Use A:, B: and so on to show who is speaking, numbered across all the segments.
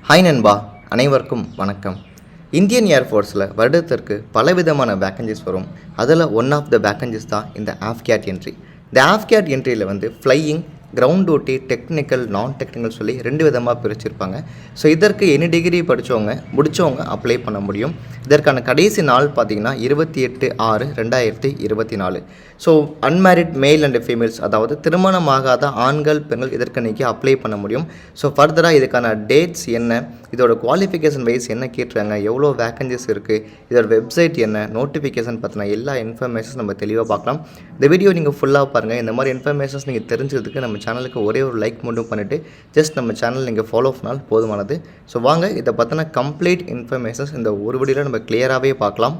A: Hi நண்பா, அனைவருக்கும் வணக்கம். இந்தியன் ஏர்ஃபோர்ஸில் வருடத்திற்கு பலவிதமான வேக்கன்சிஸ் வரும். அதில் ஒன் ஆஃப் த வேக்கன்சிஸ் தான் இந்த ஆஃப்கேட் என்ட்ரி. இந்த ஆஃப்கேட் என்ட்ரியில் flying, ground duty, technical, non technical சொல்லி 2 விதமாக பிரிச்சிருப்பாங்க. ஸோ இதற்கு எனி டிகிரி முடித்தவங்க அப்ளை பண்ண முடியும். இதற்கான கடைசி நாள் பார்த்திங்கன்னா 28/6/2024. So unmarried male and females, அதாவது திருமணமாகாத ஆண்கள் பெண்கள் இதற்கு இன்றைக்கி அப்ளை பண்ண முடியும். ஸோ ஃபர்தராக இதுக்கான டேட்ஸ் என்ன, இதோட குவாலிஃபிகேஷன் வைஸ் என்ன கேட்டுருக்காங்க, எவ்வளோ வேக்கன்சிஸ் இருக்குது, இதோட வெப்சைட் என்ன, நோட்டிஃபிகேஷன் பார்த்தினா எல்லா இன்ஃபர்மேஷன்ஸ் நம்ம தெளிவாக பார்க்கலாம். இந்த வீடியோ நீங்கள் ஃபுல்லாக பாருங்கள். இந்த மாதிரி இன்ஃபர்மேஷன்ஸ் நீங்கள் தெரிஞ்சதுக்கு நம்ம சேனலுக்கு ஒரே ஒரு லைக் மட்டும் பண்ணிவிட்டு ஜஸ்ட் நம்ம சேனல் நீங்கள் ஃபாலோ பண்ணால் போதுமானது. ஸோ வாங்க இதை பற்றின கம்ப்ளீட் இன்ஃபர்மேஷன்ஸ் இந்த ஒரு வீடியோவில் நம்ம கிளியராகவே பார்க்கலாம்.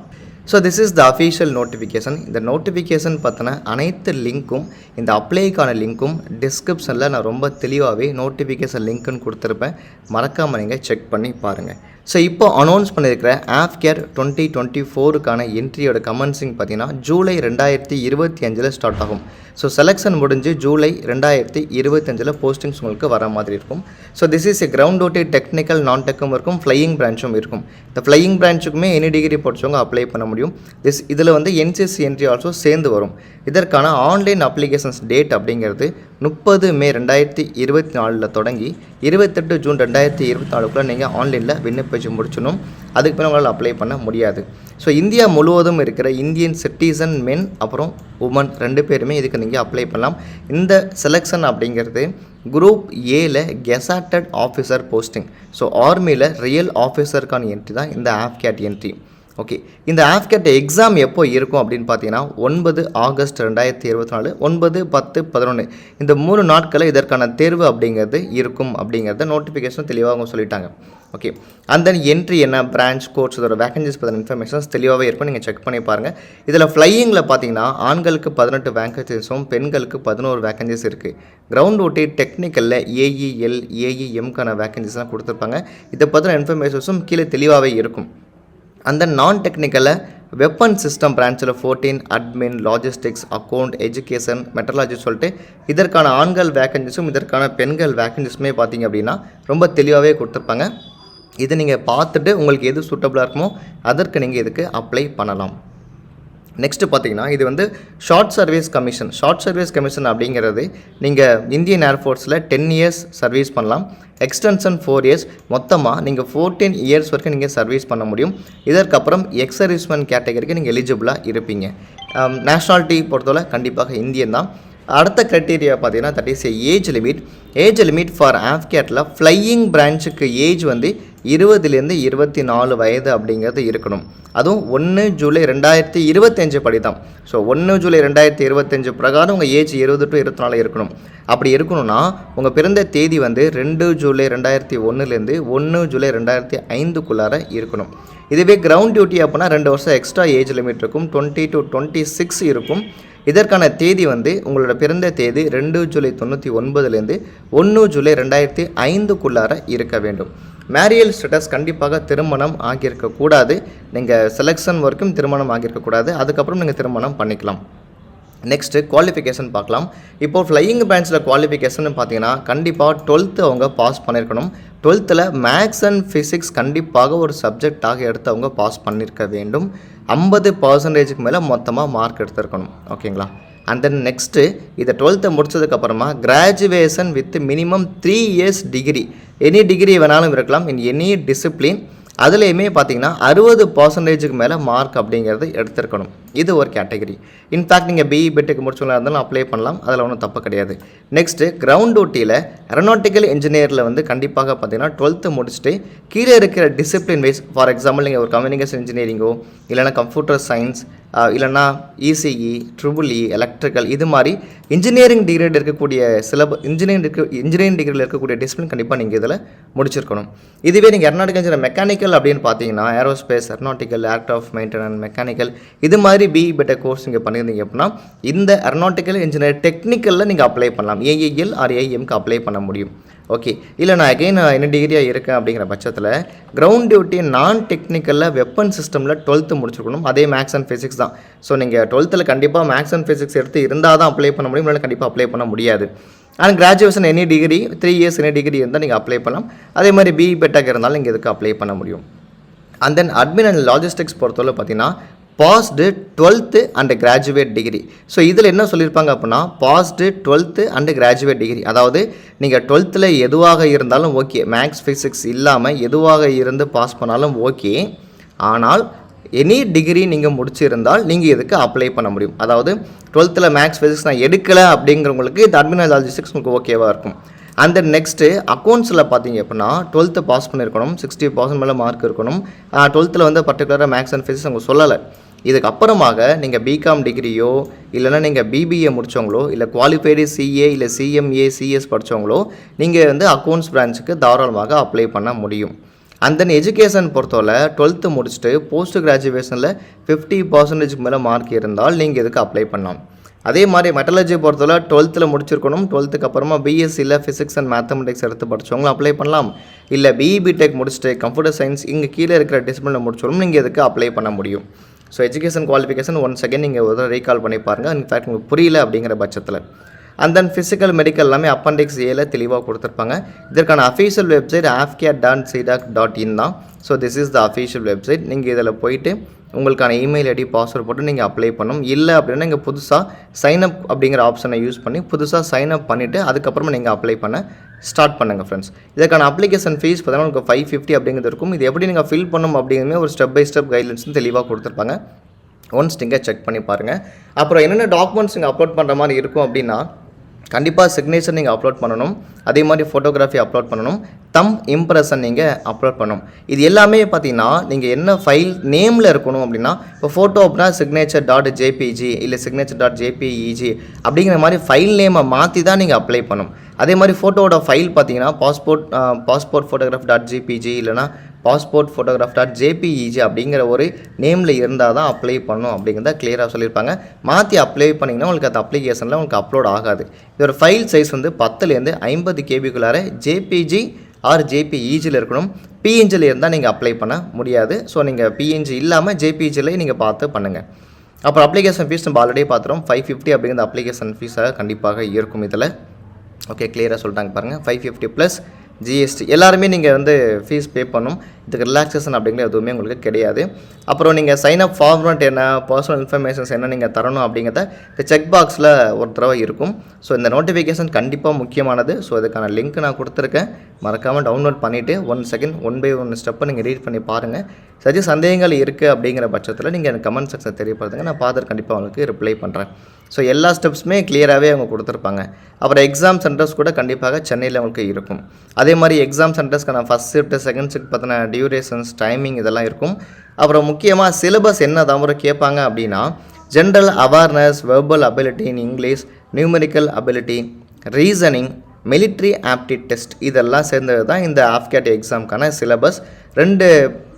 A: So this is the official notification. இந்த நோட்டிஃபிகேஷன் பார்த்தினா அனைத்து லிங்க்கும், இந்த அப்ளைக்கான லிங்க்கும் டிஸ்கிரிப்ஷனில் நான் ரொம்ப தெளிவாகவே நோட்டிஃபிகேஷன் லிங்க்குன்னு கொடுத்துருப்பேன். மறக்காமல் நீங்கள் செக் பண்ணி பாருங்கள். ஸோ இப்போ அனௌன்ஸ் பண்ணியிருக்கிற ஆஃப்கேட் 2024க்கான என்ட்ரியோட கமென்சிங் பார்த்திங்கன்னா ஜூலை 2025 ஸ்டார்ட் ஆகும். ஸோ செலெக்ஷன் முடிஞ்சு ஜூலை 2025 போஸ்டிங்ஸ் உங்களுக்கு வர மாதிரி இருக்கும். So this is a ground duty, technical, நான் டெக்கும் இருக்கும், ஃப்ளையிங் பிரான்ச்சும் இருக்கும். இந்த ஃப்ளையிங் பிரான்ச்சுக்குமே எனி டிகிரி படித்தவங்க அப்ளை பண்ண முடியும். இதில் என்சிசி என்ட்ரி ஆல்சோ சேர்ந்து வரும். இதற்கான ஆன்லைன் அப்ளிகேஷன்ஸ் டேட் அப்படிங்கிறது 30 மே 2024 தொடங்கி 28 ஜூன் 2024 நீங்கள் ஆன்லைனில் விண்ணப்பிச்சு முடிச்சணும். அதுக்கு பிறகு உங்களால் அப்ளை பண்ண முடியாது. ஸோ இந்தியா முழுவதும் இருக்கிற இந்தியன் சிட்டிசன் மென் அப்புறம் உமன் 2 பேருமே இதுக்கு நீங்கள் அப்ளை பண்ணலாம். இந்த செலெக்ஷன் அப்படிங்கிறது குரூப் ஏல கெசாட்டட் ஆஃபீஸர் போஸ்டிங். ஸோ ஆர்மியில் ரியல் ஆஃபீஸருக்கான என்ட்ரி தான் இந்த ஆஃப்கேட் என்ட்ரி. ஓகே, இந்த ஆஃப்கேட் எக்ஸாம் எப்போ இருக்கும் அப்படின்னு பார்த்தீங்கன்னா 9 ஆகஸ்ட் 2024, 9, 10, 11 இந்த 3 நாட்களில் இதற்கான தேர்வு அப்படிங்கிறது இருக்கும் அப்படிங்கிறத நோட்டிஃபிகேஷன் தெளிவாக அவங்க சொல்லிட்டாங்க. ஓகே, அந்த என்ட்ரி என்ன, பிரான்ச், கோர்ஸ், இதோட வேகன்சிஸ் பற்றின இன்ஃபர்மேஷன்ஸ் தெளிவாகவே இருக்கும். நீங்கள் செக் பண்ணி பாருங்கள். இதில் ஃப்ளையிங்கில் பார்த்தீங்கன்னா ஆண்களுக்கு 18 வேகன்சிஸும் பெண்களுக்கு 11 வேகன்சிஸ் இருக்குது. கிரவுண்ட் டியூட்டி, டெக்னிக்கலில் ஏஇஎல், ஏஇஎம்க்கான வேகன்சிஸ்லாம் கொடுத்துருப்பாங்க. இதை பற்றின இன்ஃபர்மேஷன்ஸும் கீழே தெளிவாகவே இருக்கும். அந்த நான் டெக்னிக்கலில் வெப்பன் சிஸ்டம் பிரான்ச்சில் 14, admin, logistics, account, education, meteorology சொல்லிட்டு இதற்கான ஆண்கள் வேக்கன்சிஸும் இதற்கான பெண்கள் வேக்கன்சிஸுமே பார்த்திங்க அப்படின்னா ரொம்ப தெளிவாகவே கொடுத்துருப்பாங்க. இதை நீங்கள் பார்த்துட்டு உங்களுக்கு எது சூட்டபுளாக இருக்குமோ அதற்கு நீங்கள் இதுக்கு அப்ளை பண்ணலாம். நெக்ஸ்ட்டு பார்த்தீங்கன்னா இது short service commission. Short service commission அப்படிங்கிறது நீங்கள் இந்தியன் ஏர்ஃபோர்ஸில் 10 இயர்ஸ் சர்வீஸ் பண்ணலாம். எக்ஸ்டென்ஷன் 4 இயர்ஸ், மொத்தமாக நீங்கள் 14 இயர்ஸ் வரைக்கும் நீங்கள் சர்வீஸ் பண்ண முடியும். இதற்கப்புறம் எக்ஸ் சர்வீஸ்மேன் கேட்டகரிக்கு நீங்கள் எலிஜிபிளாக இருப்பீங்க. நேஷ்னாலிட்டி பொறுத்தவரை கண்டிப்பாக இந்தியன் தான். அடுத்த க்ரைட்டீரியா பார்த்தீங்கன்னா that is age limit. Age limit for ஆஃப்கேட்டில் ஃப்ளையிங் பிரான்ச்சுக்கு ஏஜ் 20லேருந்து 24 வயது அப்படிங்கிறது இருக்கணும். அதுவும் 1 ஜூலை 2025 படி தான். ஸோ 1 ஜூலை 2025 பிரகாரம் உங்கள் ஏஜ் 20 to 24 இருக்கணும். அப்படி இருக்கணும்னா உங்கள் பிறந்த தேதி 2 ஜூலை 2001லேருந்து 1 ஜூலை 2005க்குள்ளார இருக்கணும். இதுவே கிரவுண்ட் டியூட்டி அப்படின்னா 2 வருஷம் எக்ஸ்ட்ரா ஏஜ் லிமிட் இருக்கும், 20 to 26 இருக்கும். இதற்கான தேதி உங்களோட பிறந்த தேதி 2 ஜூலை 1999லேருந்து 1 ஜூலை 2005க்குள்ளார இருக்க வேண்டும். மேரியல் ஸ்டேட்டஸ் கண்டிப்பாக திருமணம் ஆகியிருக்கக்கூடாது. நீங்கள் செலெக்ஷன் வரைக்கும் திருமணம் ஆகியிருக்கக்கூடாது. அதுக்கப்புறம் நீங்கள் திருமணம் பண்ணிக்கலாம். நெக்ஸ்ட்டு குவாலிஃபிகேஷன் பார்க்கலாம். இப்போது ஃப்ளையிங் பிரான்ச்சில் குவாலிஃபிகேஷன் பார்த்தீங்கன்னா கண்டிப்பாக 12th அவங்க பாஸ் பண்ணியிருக்கணும். 12th மேக்ஸ் அண்ட் ஃபிசிக்ஸ் கண்டிப்பாக ஒரு சப்ஜெக்டாக எடுத்து அவங்க பாஸ் பண்ணியிருக்க வேண்டும். 50% மேலே மொத்தமாக மார்க் எடுத்துருக்கணும். ஓகேங்களா? அண்ட் தென் நெக்ஸ்ட்டு இதை 12th முடிச்சதுக்கப்புறமா graduation with minimum 3 years degree, any degree வேணாலும் இருக்கலாம் இன் எனி டிசிப்ளின். அதுலேயுமே பார்த்தீங்கன்னா 60% மேலே மார்க் அப்படிங்கிறது எடுத்துருக்கணும். இது ஒரு கேட்டகரி. இன்ஃபேக்ட் நீங்கள் பிஇ பிடெக் முடிச்சவங்களா இருந்தாலும் அப்ளை பண்ணலாம், அதில் ஒன்றும் தப்பு கிடையாது. நெக்ஸ்ட்டு கிரவுண்ட் டியூட்டியில் ஏரோநாட்டிக்கல் இன்ஜினியரில் கண்டிப்பாக பார்த்தீங்கன்னா 12th முடிச்சுட்டு கீழே இருக்கிற டிசிப்ளின் வைஸ், ஃபார் எக்ஸாம்பிள் நீங்கள் ஒரு கம்யூனிகேஷன் இன்ஜினியரிங்கோ இல்லைனா கம்ப்யூட்டர் சயின்ஸ் இல்லைனா இசிஇ, ட்ரிபிள்இ, எலக்ட்ரிக்கல், இது மாதிரி இன்ஜினியரிங் டிகிரியில் இருக்கக்கூடிய இன்ஜினியரிங் டிகிரியில் இருக்கக்கூடிய டிசிப்ளின் கண்டிப்பாக நீங்கள் இதில் முடிச்சிருக்கணும். இதுவே நீங்கள் ஏரோநாட்டிக்கல் இன்ஜினியர் மெக்கானிக்கல் அப்படின்னு பார்த்தீங்கன்னா aerospace, aeronautical, aircraft maintenance, mechanical, இது மாதிரி பிஇ பிடெக் கோர்ஸ் நீங்கள் பண்ணியிருந்தீங்க அப்படின்னா இந்த ஏரோநாட்டிக்கல் இன்ஜினியர் டெக்னிக்கலில் நீங்கள் அப்ளை பண்ணலாம். ஏஇஎல் ஆர் ஏஇஎம்க்கு அப்ளை பண்ண முடியும். ஓகே, இல்லை நான் அகெயின் என்ன டிகிரியாக இருக்கேன் அப்படிங்கிற பட்சத்தில் கிரவுண்ட் டியூட்டி நான் டெக்னிக்கலில் வெப்பன் சிஸ்டமில் 12th முடிச்சிருக்கணும். அதே மேக்ஸ் அண்ட் ஃபிசிக்ஸ் தான். ஸோ நீங்கள் 12th கண்டிப்பாக மேக்ஸ் அண்ட் ஃபிசிக்ஸ் எடுத்து இருந்தால் தான் அப்ளை பண்ண முடியும், இல்லை கண்டிப்பாக அப்ளை பண்ண முடியாது. And graduation any degree 3 years any degree இருந்தால் நீங்கள் அப்ளை பண்ணலாம். அதே மாதிரி பிஇ பெட்டாக இருந்தாலும் நீங்கள் இதுக்கு அப்ளை பண்ண முடியும். And then admin and logistics பொறுத்தவரை பார்த்தீங்கன்னா passed 12th and graduate degree. So இதில் என்ன சொல்லியிருப்பாங்க அப்படின்னா passed 12th and graduate degree, அதாவது நீங்கள் 12th எதுவாக இருந்தாலும் ஓகே, மேக்ஸ் ஃபிசிக்ஸ் இல்லாமல் எதுவாக இருந்து பாஸ் பண்ணாலும் ஓகே, ஆனால் எனி டிகிரி நீங்கள் முடிச்சிருந்தால் நீங்கள் இதுக்கு அப்ளை பண்ண முடியும். அதாவது 12th மேக்ஸ் ஃபிசிக்ஸ் நான் எடுக்கலை அப்படிங்கிறவங்களுக்கு இந்த அட்மின் அண்ட் லாஜிஸ்டிக்ஸ் உங்களுக்கு ஓகேவாக இருக்கும். அந்த நெக்ஸ்ட்டு அக்கௌண்ட்ஸில் பார்த்தீங்க அப்படின்னா 12th பாஸ் பண்ணியிருக்கணும், 60% மேலே மார்க் இருக்கணும். 12th வந்து பர்டிகுலராக மேக்ஸ் அண்ட் ஃபிசிக்ஸ் அவங்க சொல்லலை. இதுக்கப்புறமாக நீங்கள் பிகாம் டிகிரியோ இல்லைனா நீங்கள் பிபிஏ முடித்தவங்களோ இல்லை குவாலிஃபைடு சிஏ இல்லை சிஎம்ஏ சிஎஸ் படித்தவங்களோ நீங்கள் வந்து அக்கௌண்ட்ஸ் பிரான்ச்சுக்கு தாராளமாக அப்ளை பண்ண முடியும். அண்ட் தென் எஜுகேஷன் பொறுத்தவரை 12th முடிச்சுட்டு போஸ்ட் கிராஜுவேஷனில் 50% மேலே மார்க் இருந்தால் நீங்கள் இதுக்கு அப்ளை பண்ணலாம். அதே மாதிரி மெட்டலர்ஜி பொறுத்தவரை 12th முடிச்சிருக்கணும். 12th அப்புறமா பிஎஸ்சியில் ஃபிசிக்ஸ் அண்ட் மேத்தமெட்டிக்ஸ் எடுத்து படித்தவங்களும் அப்ளை பண்ணலாம். இல்லை பிஇபிடெக் முடிச்சுட்டு கம்ப்யூட்டர் சயின்ஸ் இங்கே கீழே இருக்கிற டிசிப்ளினில் முடிச்சவங்களும் நீங்கள் இதுக்கு அப்ளை பண்ண முடியும். So education qualification once again நீங்கள் ஒரு ரீகால் பண்ணி பாருங்கள். இன்ஃபேக்ட் உங்களுக்கு புரியல அப்படிங்கிற பட்சத்தில். அண்ட் தென் ஃபிசிக்கல் மெடிக்கல் எல்லாமே அப்பெண்டிக்ஸ் ஏல தெளிவாக கொடுத்துருப்பாங்க. இதற்கான அஃபீஷியல் வெப்சைட் afcat.cdac.in தான். So this is the official website. நீங்கள் இதில் போயிட்டு உங்களுக்கான இமெயில் ஐடி பாஸ்வேர்ட் போட்டு நீங்கள் அப்ளை பண்ணணும். இல்லை அப்படின்னா நீங்கள் புதுசாக சைன்அப் அப்படிங்கிற ஆப்ஷனை யூஸ் பண்ணி புதுசாக சைன்அப் பண்ணிவிட்டு அதுக்கப்புறமா நீங்கள் அப்ளை பண்ண ஸ்டார்ட் பண்ணுங்கள் ஃப்ரெண்ட்ஸ். இதுக்கான அப்ளிகேஷன் ஃபீஸ் பார்த்தீங்கன்னா உங்களுக்கு 550 அப்படிங்கிறது இருக்கும். இது எப்படி நீங்கள் ஃபில் பண்ணணும் அப்படிங்கிறமே ஒரு ஸ்டெப் பை ஸ்டெப் கைட்லைன்ஸும் தெளிவாக கொடுத்துருப்பாங்க. ஒன்ஸ் நீங்கள் செக் பண்ணி பாருங்கள். அப்புறம் என்னென்ன டாக்குமெண்ட்ஸ் நீங்கள் அப்லோட் பண்ணுற மாதிரி இருக்கும் அப்படின்னா கண்டிப்பாக சிக்னேச்சர் நீங்கள் அப்லோட் பண்ணணும். அதே மாதிரி ஃபோட்டோகிராஃபி அப்லோட் பண்ணணும். தம் இம்ப்ரெஷன் நீங்கள் அப்லோட் பண்ணணும். இது எல்லாமே பார்த்தீங்கன்னா நீங்கள் என்ன ஃபைல் நேமில் இருக்கணும் அப்படின்னா இப்போ ஃபோட்டோ அப்படின்னா signature.jpg இல்லை signature.jpeg அப்படிங்கிற மாதிரி ஃபைல் நேமை மாற்றி தான் நீங்கள் அப்ளை பண்ணணும். அதே மாதிரி ஃபோட்டோவோட ஃபைல் பார்த்தீங்கன்னா பாஸ்போர்ட் photograph.jpg இல்லைனா பாஸ்போர்ட் photograph.jpeg அப்படிங்கிற ஒரு நேமில் இருந்தால் தான் அப்ளை பண்ணணும் அப்படிங்கிறத கிளியராக சொல்லியிருப்பாங்க. மாற்றி அப்ளை பண்ணிங்கன்னா உங்களுக்கு அந்த அப்ளிகேஷனில் உங்களுக்கு அப்லோட் ஆகாது. இதோட ஃபைல் சைஸ் வந்து 10லேருந்து 50 கேபிக்குள்ளார ஜேபிஜி ஆர் ஜேபிஇஜியில் இருக்கணும். பிஎன்ஜியில் இருந்தால் நீங்கள் அப்ளை பண்ண முடியாது. ஸோ நீங்கள் பிஎன்ஜி இல்லாமல் ஜேபிஜியில் நீங்கள் பார்த்து பண்ணுங்கள். அப்புறம் அப்ளிகேஷன் ஃபீஸ் நம்ம ஆல்ரெடி பார்த்துறோம். 550 அப்படிங்கிற அப்ளிகேஷன் ஃபீஸாக கண்டிப்பாக இருக்கும் இதில். ஓகே, கிளியராக சொல்லிட்டாங்க பாருங்கள். 550 ப்ளஸ் ஜிஎஸ்டி எல்லாருமே நீங்கள் வந்து ஃபீஸ் பே பண்ணணும். இதுக்கு ரிலாக்ஸேஷன் அப்படிங்கிறது எதுவுமே உங்களுக்கு கிடையாது. அப்புறம் நீங்கள் சைன் அப் ஃபார்மட் என்ன, பர்சனல் இன்ஃபர்மேஷன்ஸ் என்ன நீங்கள் தரணும் அப்படிங்கிறத இந்த செக் பாக்ஸில் ஒரு தடவை இருக்கும். ஸோ இந்த நோட்டிஃபிகேஷன் கண்டிப்பாக முக்கியமானது. ஸோ இதுக்கான லிங்க் நான் கொடுத்துருக்கேன். மறக்காமல் டவுன்லோட் பண்ணிவிட்டு 1 செகண்ட் 1 by 1 ஸ்டெப்பை நீங்கள் ரீட் பண்ணி பாருங்கள். சரி, சந்தேகங்கள் இருக்குது அப்படிங்கிற பட்சத்தில் நீங்கள் எனக்கு கமெண்ட் செக்ஷன் தெரியப்படுத்துங்க. நான் பார்த்துட்டு கண்டிப்பாக உங்களுக்கு ரிப்ளை பண்ணுறேன். ஸோ எல்லா ஸ்டெப்ஸுமே கிளியராகவே அவங்க கொடுத்துருப்பாங்க. அப்புறம் எக்ஸாம் சென்டர்ஸ் கூட கண்டிப்பாக சென்னையில் உங்களுக்கு இருக்கும். அதே மாதிரி எக்ஸாம் சென்டர்ஸ்க்கான ஃபஸ்ட் ஷிஃப்ட் செகண்ட் ஷிஃப்ட் பார்த்தினா டியூரேஷன்ஸ் டைமிங் இதெல்லாம் இருக்கும். அப்புறம் முக்கியமாக சிலபஸ் என்ன தவிர கேட்பாங்க அப்படின்னா general awareness, verbal ability in English, numerical ability, reasoning, military aptitude test இதெல்லாம் சேர்ந்தது தான் இந்த ஆஃப்கேட் எக்ஸாமுக்கான சிலபஸ்.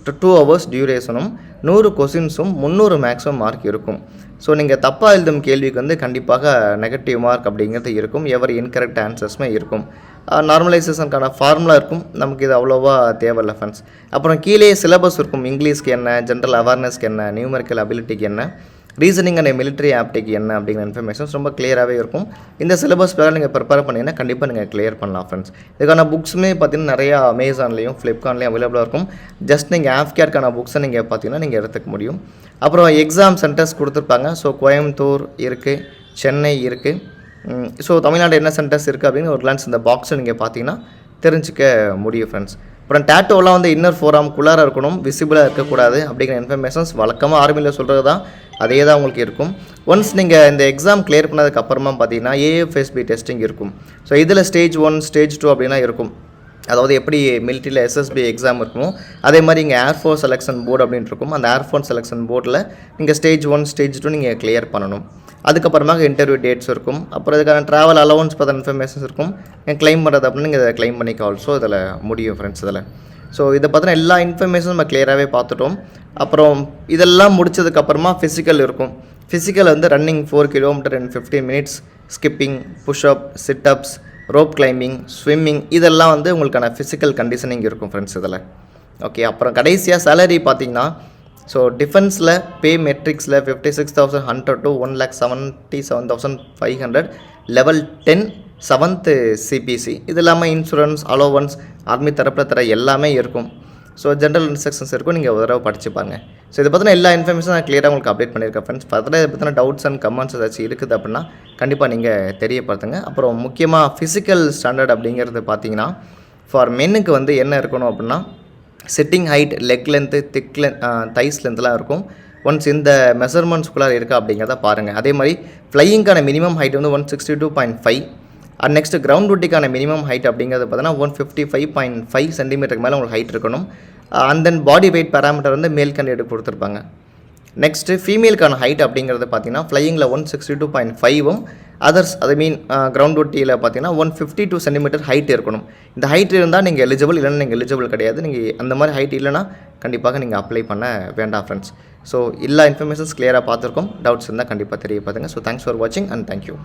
A: 2 hours டியூரேஷனும் 100 கொஸ்டின்ஸும் 300 மேக்ஸிமம் மார்க் இருக்கும். ஸோ நீங்கள் தப்பாக எழுதும் கேள்விக்கு வந்து கண்டிப்பாக நெகட்டிவ் மார்க் அப்படிங்கிறது இருக்கும். எவர் இன்கரெக்ட் ஆன்சர்ஸுமே இருக்கும். நார்மலைசேஷனுக்கான ஃபார்முலா இருக்கும். நமக்கு இது அவ்வளோவா தேவையில்லை ஃப்ரெண்ட்ஸ். அப்புறம் கீழே சிலபஸ் இருக்கும். இங்கிலீஷ்க்கு என்ன, ஜென்ரல் அவேர்னஸ்க்கு என்ன, நியூமெரிக்கல் அபிலிட்டிக்கு என்ன, ரீசனிங் அண்ட் மிலிட்ரி ஆப்டிக்கு என்ன அப்படிங்கிற இன்ஃபர்மேஷன்ஸ் ரொம்ப கிளியராகவே இருக்கும். இந்த சிலபஸ் பிரகாரம் நீங்கள் ப்ரிப்பேர் பண்ணிங்கன்னா கண்டிப்பாக நீங்கள் கிளியர் பண்ணலாம் ஃப்ரெண்ட்ஸ். இதுக்கான புக்ஸுமே பார்த்தீங்கன்னா நிறையா அமேசான்லேயும் ஃப்ளிப்கார்ட்லேயும் அவைலபிளாக இருக்கும். ஜஸ்ட் நீங்கள் ஆஃப்கேட்கான புக்ஸை நீங்கள் பார்த்தீங்கன்னா நீங்கள் எடுத்துக்க முடியும். அப்புறம் எக்ஸாம் சென்டர்ஸ் கொடுத்துருப்பாங்க. ஸோ கோயம்புத்தூர் இருக்குது, சென்னை இருக்குது. ஸோ தமிழ்நாடு என்ன சென்டர்ஸ் இருக்குது அப்படின்னு ஒரு கிளான்ஸ் இந்த பாக்ஸை நீங்கள் பார்த்தீங்கன்னா தெரிஞ்சிக்க முடியும் ஃப்ரெண்ட்ஸ். அப்புறம் டேட்டோலாம் வந்து இன்னர் ஃபோராமுக்குள்ளார இருக்கணும், விசிபிளாக இருக்கக்கூடாது அப்படிங்கிற இன்ஃபர்மேஷன்ஸ் வழக்கமாக ஆர்மியில் சொல்கிறது தான், அதே தான் உங்களுக்கு இருக்கும். ஒன்ஸ் நீங்கள் இந்த எக்ஸாம் கிளியர் பண்ணதுக்கப்புறமா பார்த்தீங்கன்னா ஏஎஃப்எஸ்பி டெஸ்டிங் இருக்கும். ஸோ இதில் ஸ்டேஜ் 1 ஸ்டேஜ் 2 அப்படின்னா இருக்கும். அதாவது எப்படி மிலிட்ரியில் எஸ்எஸ்பி எக்ஸாம் இருக்கும் அதே மாதிரி இங்கே ஏர்ஃபோர்ஸ் செலெக்ஷன் போர்டு அப்படின்ட்டு இருக்கும். அந்த ஏர்ஃபோர்ஸ் செலெக்ஷன் போர்டில் நீங்கள் ஸ்டேஜ் 1 ஸ்டேஜ் 2 நீங்கள் கிளியர் பண்ணணும். அதுக்கப்புறமாக இன்டர்வியூ டேட்ஸ் இருக்கும். அப்புறம் இதுக்கான ட்ராவல் அலவன்ஸ் பற்றின இன்ஃபர்மேஷன்ஸ் இருக்கும். நீங்கள் கிளைம் பண்ணுறது அப்படின்னு நீங்கள் இதை கிளைம் பண்ணிக்க ஆல்சோ இதில் முடியும் ஃப்ரெண்ட்ஸ் இதில். ஸோ இதை பற்றின எல்லா இன்ஃபர்மேஷனும் நம்ம கிளியராகவே பார்த்துட்டோம். அப்புறம் இதெல்லாம் முடிச்சதுக்கப்புறமா ஃபிசிக்கல் இருக்கும். ஃபிசிக்கல் வந்து running 4 kilometers in 15 minutes, skipping, push up, sit ups, rope climbing, swimming இதெல்லாம் வந்து உங்களுக்கான ஃபிசிக்கல் கண்டிஷனிங் இருக்கும் ஃப்ரெண்ட்ஸ் இதில். ஓகே, அப்புறம் கடைசியாக சேலரி பார்த்தீங்கன்னா ஸோ டிஃபென்ஸில் பே மெட்ரிக்ஸில் 56,100 to 1,77,500 level 10 7th சிபிசி. இது இல்லாமல் இன்சூரன்ஸ், அலோவன்ஸ், ஆர்மி தரப்பில் தர எல்லாமே இருக்கும். ஸோ ஜென்ரல் இன்ஸ்ட்ரக்ஷன்ஸ் இருக்கும், நீங்கள் ஒரு தடவை படிச்சு பாருங்க. ஸோ இதை பற்றின எல்லா இன்ஃபர்மேஷனும் நான் கிளியராக உங்களுக்கு அப்டேட் பண்ணியிருக்கேன் ஃப்ரெண்ட்ஸ். ஃபர்தராக இதை பற்றின டவுட்ஸ் அண்ட் கமெண்ட்ஸ் ஏதாச்சும் இருக்குது அப்படின்னா கண்டிப்பாக நீங்கள் தெரியப்படுத்துங்க. அப்புறம் முக்கியமாக ஃபிசிக்கல் ஸ்டாண்டர்ட் அப்படிங்கிறது பார்த்தீங்கன்னா ஃபார் மென்னுக்கு வந்து என்ன இருக்கணும் அப்படின்னா சிட்டிங் ஹைட், லெக் லென்த்து, திக் தைஸ் லென்த்லாம் இருக்கும். ஒன்ஸ் இந்த மெஷர்மெண்ட்ஸ்குள்ளார இருக்கா அப்படிங்கிறத பாருங்கள். அதே மாதிரி ஃப்ளையிங்கான மினிமம் ஹைட் வந்து 162.5 அண்ட் நெக்ஸ்ட் கிரவுண்ட் டூட்டிக்கான மினிமம் ஹைட் அப்படிங்கிறது பார்த்தீங்கன்னா 155.5 சென்டிமீட்டருக்கு மேலே உங்களுக்கு ஹைட் இருக்கணும். And then body weight parameter வந்து மேல் கேண்டிடேட் கொடுத்துருப்பாங்க. நெக்ஸ்ட்டு ஃபீமேலுக்கான ஹைட் அப்படிங்கிறது பார்த்தீங்கன்னா ஃப்ளையிங்கில் 162.5ம் அதர்ஸ் ஐ மீன் கிரவுண்ட் டூட்டியில் பார்த்தீங்கன்னா 152 சென்டிமீட்டர் ஹைட் இருக்கணும். இந்த ஹைட் இருந்தால் நீங்கள் எலிஜிபிள், இல்லைன்னா நீங்கள் எலிஜிபிள் கிடையாது. நீங்கள் அந்த மாதிரி ஹைட் இல்லைன்னா கண்டிப்பாக நீங்கள் அப்ளை பண்ண வேண்டாம் ஃப்ரெண்ட்ஸ். ஸோ எல்லா இன்ஃபர்மேஷன்ஸ் கிளியராக பார்த்துருக்கோம். டவுட்ஸ் இருந்தால் கண்டிப்பாக தெரியப்படுத்துங்க. ஸோ தேங்க்ஸ் ஃபார் வாட்சிங் அண்ட் தேங்க்யூ.